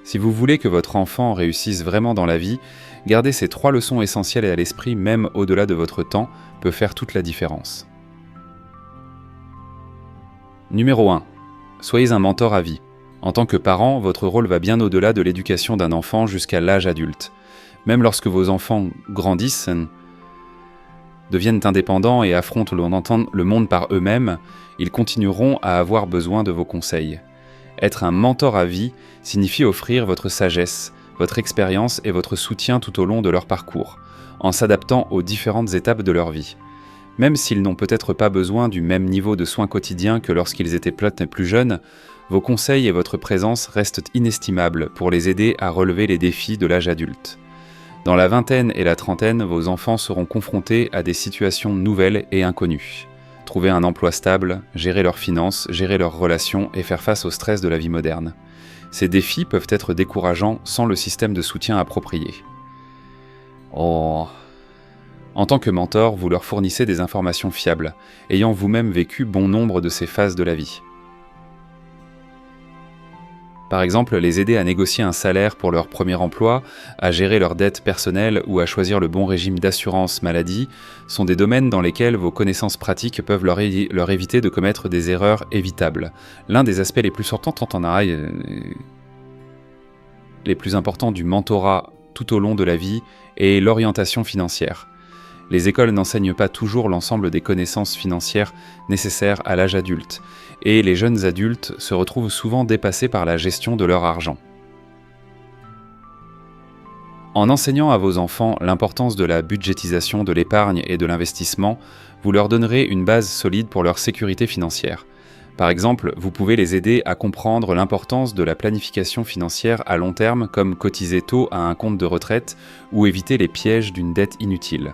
Si vous voulez que votre enfant réussisse vraiment dans la vie, garder ces 3 leçons essentielles à l'esprit, même au-delà de votre temps, peut faire toute la différence. Numéro 1. Soyez un mentor à vie. En tant que parent, votre rôle va bien au-delà de l'éducation d'un enfant jusqu'à l'âge adulte. Même lorsque vos enfants grandissent, deviennent indépendants et affrontent le monde par eux-mêmes, ils continueront à avoir besoin de vos conseils. Être un mentor à vie signifie offrir votre sagesse, votre expérience et votre soutien tout au long de leur parcours, en s'adaptant aux différentes étapes de leur vie. Même s'ils n'ont peut-être pas besoin du même niveau de soins quotidiens que lorsqu'ils étaient plus jeunes, vos conseils et votre présence restent inestimables pour les aider à relever les défis de l'âge adulte. Dans la vingtaine et la trentaine, vos enfants seront confrontés à des situations nouvelles et inconnues. Trouver un emploi stable, gérer leurs finances, gérer leurs relations et faire face au stress de la vie moderne. Ces défis peuvent être décourageants sans le système de soutien approprié. En tant que mentor, vous leur fournissez des informations fiables, ayant vous-même vécu bon nombre de ces phases de la vie. Par exemple, les aider à négocier un salaire pour leur premier emploi, à gérer leurs dettes personnelles ou à choisir le bon régime d'assurance maladie sont des domaines dans lesquels vos connaissances pratiques peuvent leur éviter de commettre des erreurs évitables. L'un des aspects les plus importants du mentorat tout au long de la vie est l'orientation financière. Les écoles n'enseignent pas toujours l'ensemble des connaissances financières nécessaires à l'âge adulte, et les jeunes adultes se retrouvent souvent dépassés par la gestion de leur argent. En enseignant à vos enfants l'importance de la budgétisation de l'épargne et de l'investissement, vous leur donnerez une base solide pour leur sécurité financière. Par exemple, vous pouvez les aider à comprendre l'importance de la planification financière à long terme, comme cotiser tôt à un compte de retraite ou éviter les pièges d'une dette inutile.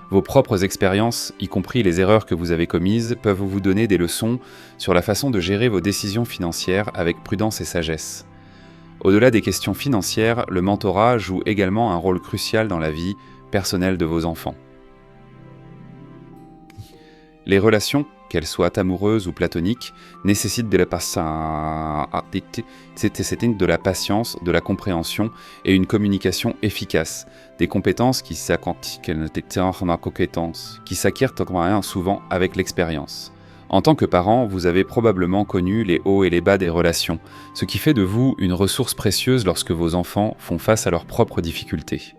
Vos propres expériences, y compris les erreurs que vous avez commises, peuvent vous donner des leçons sur la façon de gérer vos décisions financières avec prudence et sagesse. Au-delà des questions financières, le mentorat joue également un rôle crucial dans la vie personnelle de vos enfants. Les relations, qu'elles soient amoureuses ou platoniques, nécessitent de la patience, de la compréhension et une communication efficace, des compétences qui s'acquièrent souvent avec l'expérience. En tant que parent, vous avez probablement connu les hauts et les bas des relations, ce qui fait de vous une ressource précieuse lorsque vos enfants font face à leurs propres difficultés.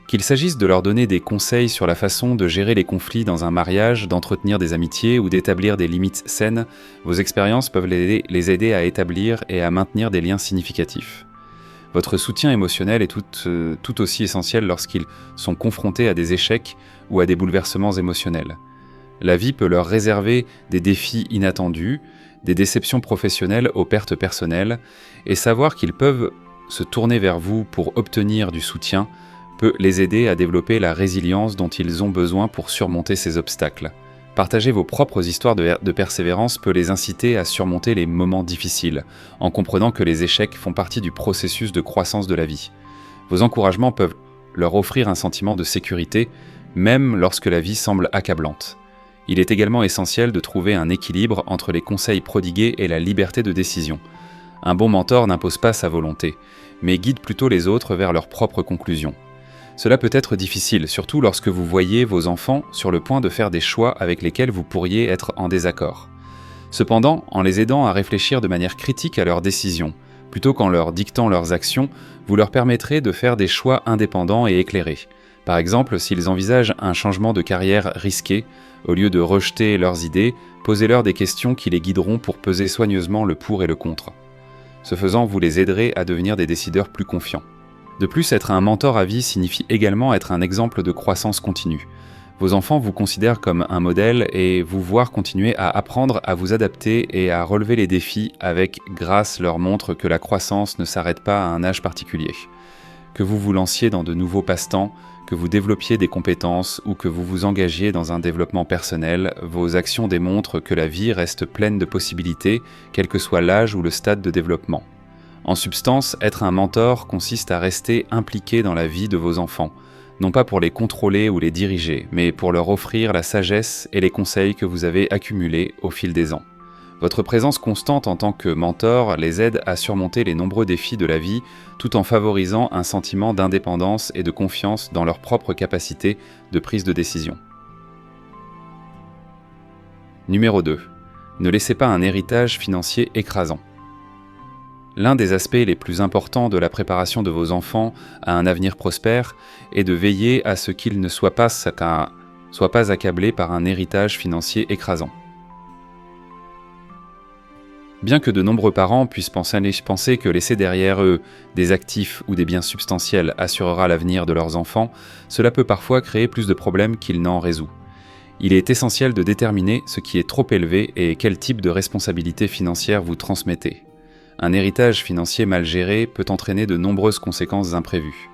Qu'il s'agisse de leur donner des conseils sur la façon de gérer les conflits dans un mariage, d'entretenir des amitiés ou d'établir des limites saines, vos expériences peuvent les aider à établir et à maintenir des liens significatifs. Votre soutien émotionnel est tout aussi essentiel lorsqu'ils sont confrontés à des échecs ou à des bouleversements émotionnels. La vie peut leur réserver des défis inattendus, des déceptions professionnelles aux pertes personnelles, et savoir qu'ils peuvent se tourner vers vous pour obtenir du soutien peut les aider à développer la résilience dont ils ont besoin pour surmonter ces obstacles. Partager vos propres histoires de persévérance peut les inciter à surmonter les moments difficiles, en comprenant que les échecs font partie du processus de croissance de la vie. Vos encouragements peuvent leur offrir un sentiment de sécurité, même lorsque la vie semble accablante. Il est également essentiel de trouver un équilibre entre les conseils prodigués et la liberté de décision. Un bon mentor n'impose pas sa volonté, mais guide plutôt les autres vers leurs propres conclusions. Cela peut être difficile, surtout lorsque vous voyez vos enfants sur le point de faire des choix avec lesquels vous pourriez être en désaccord. Cependant, en les aidant à réfléchir de manière critique à leurs décisions, plutôt qu'en leur dictant leurs actions, vous leur permettrez de faire des choix indépendants et éclairés. Par exemple, s'ils envisagent un changement de carrière risqué, au lieu de rejeter leurs idées, posez-leur des questions qui les guideront pour peser soigneusement le pour et le contre. Ce faisant, vous les aiderez à devenir des décideurs plus confiants. De plus, être un mentor à vie signifie également être un exemple de croissance continue. Vos enfants vous considèrent comme un modèle et vous voir continuer à apprendre à vous adapter et à relever les défis avec grâce leur montre que la croissance ne s'arrête pas à un âge particulier. Que vous vous lanciez dans de nouveaux passe-temps, que vous développiez des compétences ou que vous vous engagiez dans un développement personnel, vos actions démontrent que la vie reste pleine de possibilités, quel que soit l'âge ou le stade de développement. En substance, être un mentor consiste à rester impliqué dans la vie de vos enfants, non pas pour les contrôler ou les diriger, mais pour leur offrir la sagesse et les conseils que vous avez accumulés au fil des ans. Votre présence constante en tant que mentor les aide à surmonter les nombreux défis de la vie tout en favorisant un sentiment d'indépendance et de confiance dans leurs propres capacités de prise de décision. Numéro 2. Ne laissez pas un héritage financier écrasant. L'un des aspects les plus importants de la préparation de vos enfants à un avenir prospère est de veiller à ce qu'ils ne soient pas accablés par un héritage financier écrasant. Bien que de nombreux parents puissent penser que laisser derrière eux des actifs ou des biens substantiels assurera l'avenir de leurs enfants, cela peut parfois créer plus de problèmes qu'il n'en résout. Il est essentiel de déterminer ce qui est trop élevé et quel type de responsabilité financière vous transmettez. Un héritage financier mal géré peut entraîner de nombreuses conséquences imprévues.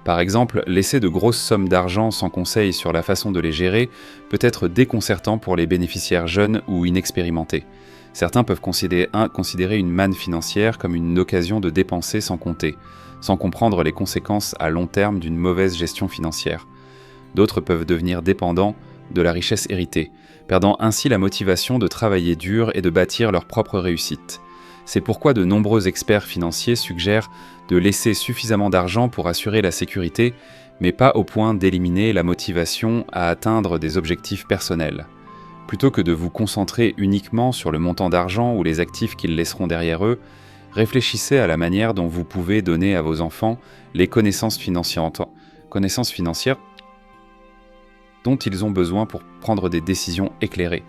Par exemple, laisser de grosses sommes d'argent sans conseil sur la façon de les gérer peut être déconcertant pour les bénéficiaires jeunes ou inexpérimentés. Certains peuvent considérer une manne financière comme une occasion de dépenser sans compter, sans comprendre les conséquences à long terme d'une mauvaise gestion financière. D'autres peuvent devenir dépendants de la richesse héritée, perdant ainsi la motivation de travailler dur et de bâtir leur propre réussite. C'est pourquoi de nombreux experts financiers suggèrent de laisser suffisamment d'argent pour assurer la sécurité, mais pas au point d'éliminer la motivation à atteindre des objectifs personnels. Plutôt que de vous concentrer uniquement sur le montant d'argent ou les actifs qu'ils laisseront derrière eux, réfléchissez à la manière dont vous pouvez donner à vos enfants les connaissances financières dont ils ont besoin pour prendre des décisions éclairées.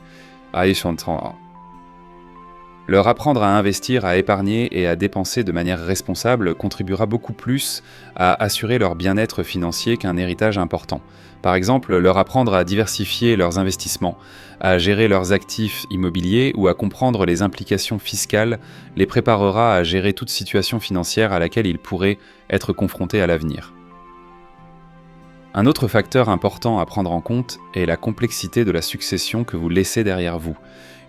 Leur apprendre à investir, à épargner et à dépenser de manière responsable contribuera beaucoup plus à assurer leur bien-être financier qu'un héritage important. Par exemple, leur apprendre à diversifier leurs investissements, à gérer leurs actifs immobiliers ou à comprendre les implications fiscales les préparera à gérer toute situation financière à laquelle ils pourraient être confrontés à l'avenir. Un autre facteur important à prendre en compte est la complexité de la succession que vous laissez derrière vous.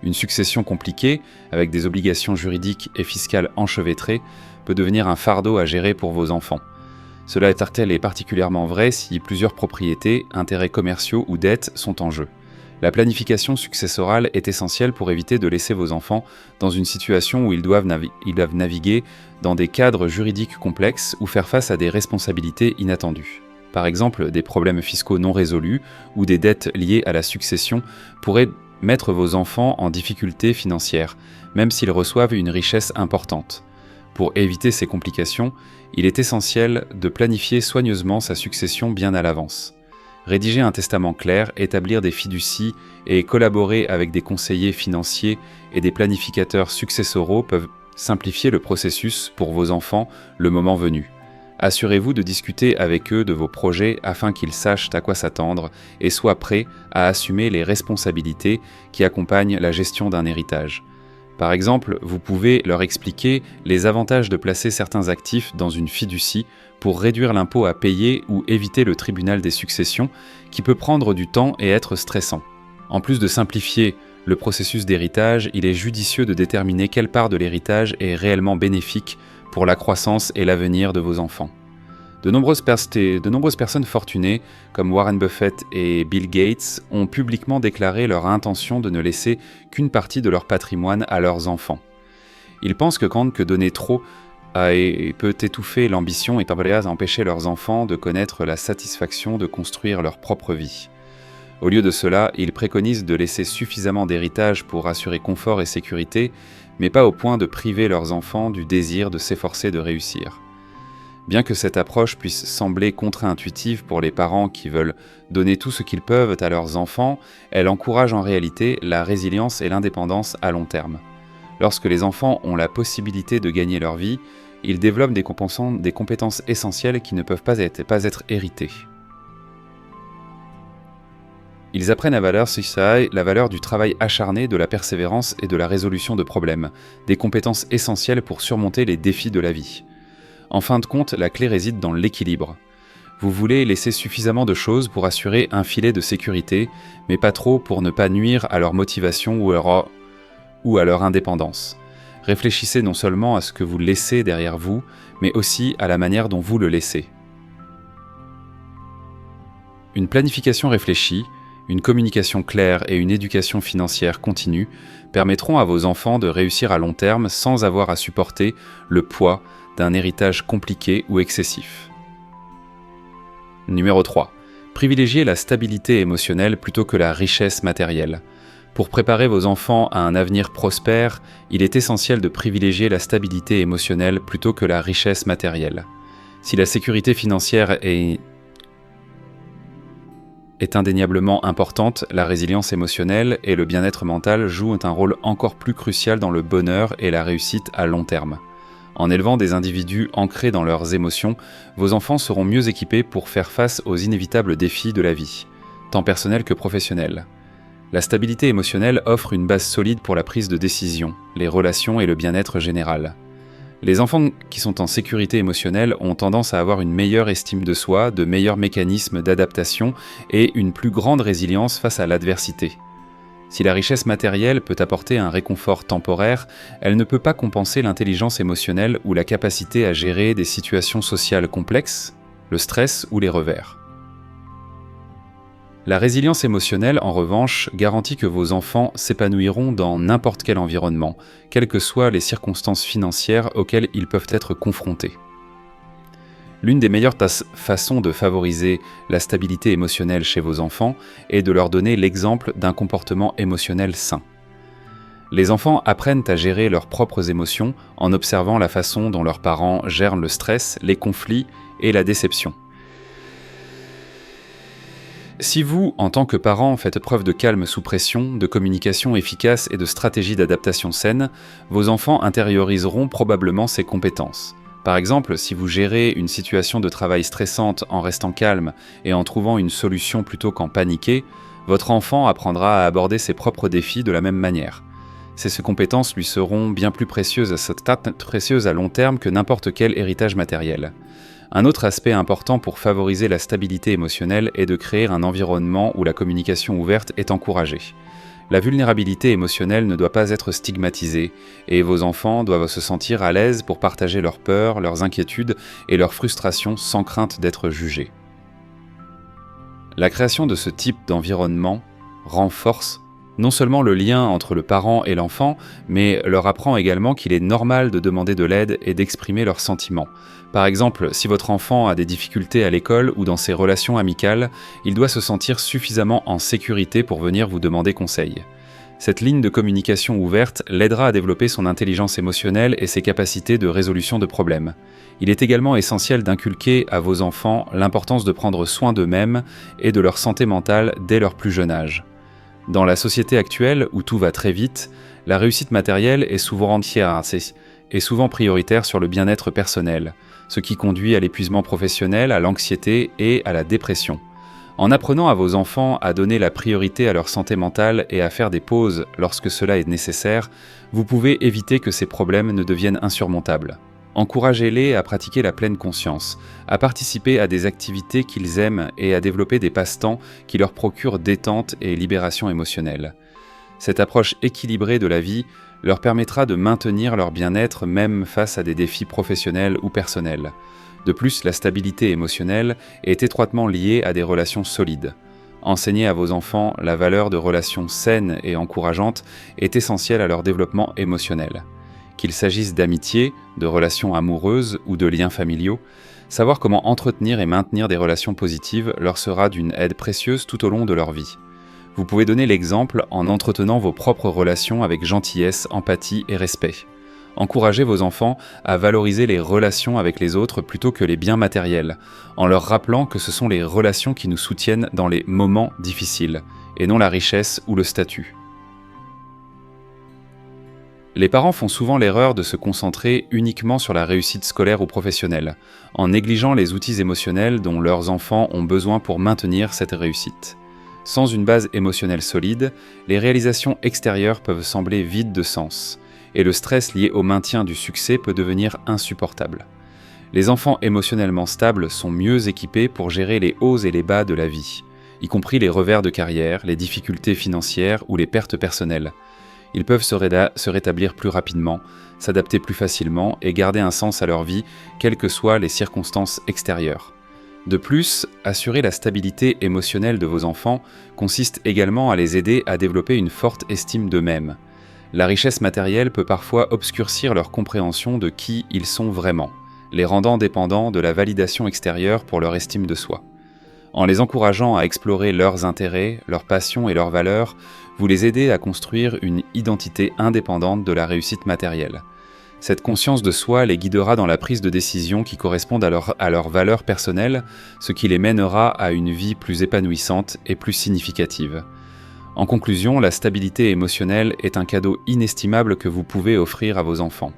Une succession compliquée, avec des obligations juridiques et fiscales enchevêtrées, peut devenir un fardeau à gérer pour vos enfants. Cela est particulièrement vrai si plusieurs propriétés, intérêts commerciaux ou dettes sont en jeu. La planification successorale est essentielle pour éviter de laisser vos enfants dans une situation où ils doivent naviguer dans des cadres juridiques complexes ou faire face à des responsabilités inattendues. Par exemple, des problèmes fiscaux non résolus ou des dettes liées à la succession pourraient mettre vos enfants en difficulté financière, même s'ils reçoivent une richesse importante. Pour éviter ces complications, il est essentiel de planifier soigneusement sa succession bien à l'avance. Rédiger un testament clair, établir des fiducies et collaborer avec des conseillers financiers et des planificateurs successoraux peuvent simplifier le processus pour vos enfants le moment venu. Assurez-vous de discuter avec eux de vos projets afin qu'ils sachent à quoi s'attendre et soient prêts à assumer les responsabilités qui accompagnent la gestion d'un héritage. Par exemple, vous pouvez leur expliquer les avantages de placer certains actifs dans une fiducie pour réduire l'impôt à payer ou éviter le tribunal des successions qui peut prendre du temps et être stressant. En plus de simplifier le processus d'héritage, il est judicieux de déterminer quelle part de l'héritage est réellement bénéfique pour la croissance et l'avenir de vos enfants. De nombreuses personnes fortunées, comme Warren Buffett et Bill Gates, ont publiquement déclaré leur intention de ne laisser qu'une partie de leur patrimoine à leurs enfants. Ils pensent que donner trop peut étouffer l'ambition et parvenir à empêcher leurs enfants de connaître la satisfaction de construire leur propre vie. Au lieu de cela, ils préconisent de laisser suffisamment d'héritage pour assurer confort et sécurité, mais pas au point de priver leurs enfants du désir de s'efforcer de réussir. Bien que cette approche puisse sembler contre-intuitive pour les parents qui veulent donner tout ce qu'ils peuvent à leurs enfants, elle encourage en réalité la résilience et l'indépendance à long terme. Lorsque les enfants ont la possibilité de gagner leur vie, ils développent des compétences essentielles qui ne peuvent pas être héritées. Ils apprennent la valeur du travail acharné, de la persévérance et de la résolution de problèmes, des compétences essentielles pour surmonter les défis de la vie. En fin de compte, la clé réside dans l'équilibre. Vous voulez laisser suffisamment de choses pour assurer un filet de sécurité, mais pas trop pour ne pas nuire à leur motivation ou à leur indépendance. Réfléchissez non seulement à ce que vous laissez derrière vous, mais aussi à la manière dont vous le laissez. Une planification réfléchie, Une communication claire et une éducation financière continue permettront à vos enfants de réussir à long terme sans avoir à supporter le poids d'un héritage compliqué ou excessif. Numéro 3. Privilégiez la stabilité émotionnelle plutôt que la richesse matérielle. Pour préparer vos enfants à un avenir prospère, il est essentiel de privilégier la stabilité émotionnelle plutôt que la richesse matérielle. Si la sécurité financière est indéniablement importante, la résilience émotionnelle et le bien-être mental jouent un rôle encore plus crucial dans le bonheur et la réussite à long terme. En élevant des individus ancrés dans leurs émotions, vos enfants seront mieux équipés pour faire face aux inévitables défis de la vie, tant personnels que professionnels. La stabilité émotionnelle offre une base solide pour la prise de décision, les relations et le bien-être général. Les enfants qui sont en sécurité émotionnelle ont tendance à avoir une meilleure estime de soi, de meilleurs mécanismes d'adaptation et une plus grande résilience face à l'adversité. Si la richesse matérielle peut apporter un réconfort temporaire, elle ne peut pas compenser l'intelligence émotionnelle ou la capacité à gérer des situations sociales complexes, le stress ou les revers. La résilience émotionnelle, en revanche, garantit que vos enfants s'épanouiront dans n'importe quel environnement, quelles que soient les circonstances financières auxquelles ils peuvent être confrontés. L'une des meilleures façons de favoriser la stabilité émotionnelle chez vos enfants est de leur donner l'exemple d'un comportement émotionnel sain. Les enfants apprennent à gérer leurs propres émotions en observant la façon dont leurs parents gèrent le stress, les conflits et la déception. Si vous, en tant que parent, faites preuve de calme sous pression, de communication efficace et de stratégie d'adaptation saine, vos enfants intérioriseront probablement ces compétences. Par exemple, si vous gérez une situation de travail stressante en restant calme et en trouvant une solution plutôt qu'en paniquer, votre enfant apprendra à aborder ses propres défis de la même manière. Ces compétences lui seront bien plus précieuses à long terme que n'importe quel héritage matériel. Un autre aspect important pour favoriser la stabilité émotionnelle est de créer un environnement où la communication ouverte est encouragée. La vulnérabilité émotionnelle ne doit pas être stigmatisée, et vos enfants doivent se sentir à l'aise pour partager leurs peurs, leurs inquiétudes et leurs frustrations sans crainte d'être jugés. La création de ce type d'environnement renforce non seulement le lien entre le parent et l'enfant, mais leur apprend également qu'il est normal de demander de l'aide et d'exprimer leurs sentiments. Par exemple, si votre enfant a des difficultés à l'école ou dans ses relations amicales, il doit se sentir suffisamment en sécurité pour venir vous demander conseil. Cette ligne de communication ouverte l'aidera à développer son intelligence émotionnelle et ses capacités de résolution de problèmes. Il est également essentiel d'inculquer à vos enfants l'importance de prendre soin d'eux-mêmes et de leur santé mentale dès leur plus jeune âge. Dans la société actuelle, où tout va très vite, la réussite matérielle est souvent prioritaire sur le bien-être personnel, ce qui conduit à l'épuisement professionnel, à l'anxiété et à la dépression. En apprenant à vos enfants à donner la priorité à leur santé mentale et à faire des pauses lorsque cela est nécessaire, vous pouvez éviter que ces problèmes ne deviennent insurmontables. Encouragez-les à pratiquer la pleine conscience, à participer à des activités qu'ils aiment et à développer des passe-temps qui leur procurent détente et libération émotionnelle. Cette approche équilibrée de la vie leur permettra de maintenir leur bien-être même face à des défis professionnels ou personnels. De plus, la stabilité émotionnelle est étroitement liée à des relations solides. Enseigner à vos enfants la valeur de relations saines et encourageantes est essentiel à leur développement émotionnel. Qu'il s'agisse d'amitié, de relations amoureuses ou de liens familiaux, savoir comment entretenir et maintenir des relations positives leur sera d'une aide précieuse tout au long de leur vie. Vous pouvez donner l'exemple en entretenant vos propres relations avec gentillesse, empathie et respect. Encouragez vos enfants à valoriser les relations avec les autres plutôt que les biens matériels, en leur rappelant que ce sont les relations qui nous soutiennent dans les moments difficiles, et non la richesse ou le statut. Les parents font souvent l'erreur de se concentrer uniquement sur la réussite scolaire ou professionnelle, en négligeant les outils émotionnels dont leurs enfants ont besoin pour maintenir cette réussite. Sans une base émotionnelle solide, les réalisations extérieures peuvent sembler vides de sens, et le stress lié au maintien du succès peut devenir insupportable. Les enfants émotionnellement stables sont mieux équipés pour gérer les hauts et les bas de la vie, y compris les revers de carrière, les difficultés financières ou les pertes personnelles. Ils peuvent se rétablir plus rapidement, s'adapter plus facilement et garder un sens à leur vie, quelles que soient les circonstances extérieures. De plus, assurer la stabilité émotionnelle de vos enfants consiste également à les aider à développer une forte estime d'eux-mêmes. La richesse matérielle peut parfois obscurcir leur compréhension de qui ils sont vraiment, les rendant dépendants de la validation extérieure pour leur estime de soi. En les encourageant à explorer leurs intérêts, leurs passions et leurs valeurs, vous les aidez à construire une identité indépendante de la réussite matérielle. Cette conscience de soi les guidera dans la prise de décisions qui correspondent à leurs valeurs personnelles, ce qui les mènera à une vie plus épanouissante et plus significative. En conclusion, la stabilité émotionnelle est un cadeau inestimable que vous pouvez offrir à vos enfants.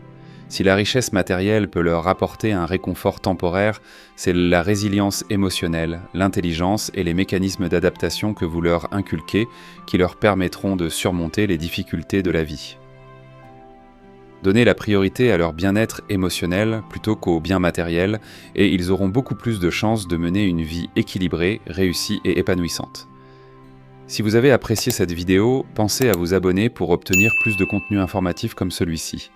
Si la richesse matérielle peut leur apporter un réconfort temporaire, c'est la résilience émotionnelle, l'intelligence et les mécanismes d'adaptation que vous leur inculquez qui leur permettront de surmonter les difficultés de la vie. Donnez la priorité à leur bien-être émotionnel plutôt qu'au bien matériel et ils auront beaucoup plus de chances de mener une vie équilibrée, réussie et épanouissante. Si vous avez apprécié cette vidéo, pensez à vous abonner pour obtenir plus de contenu informatif comme celui-ci.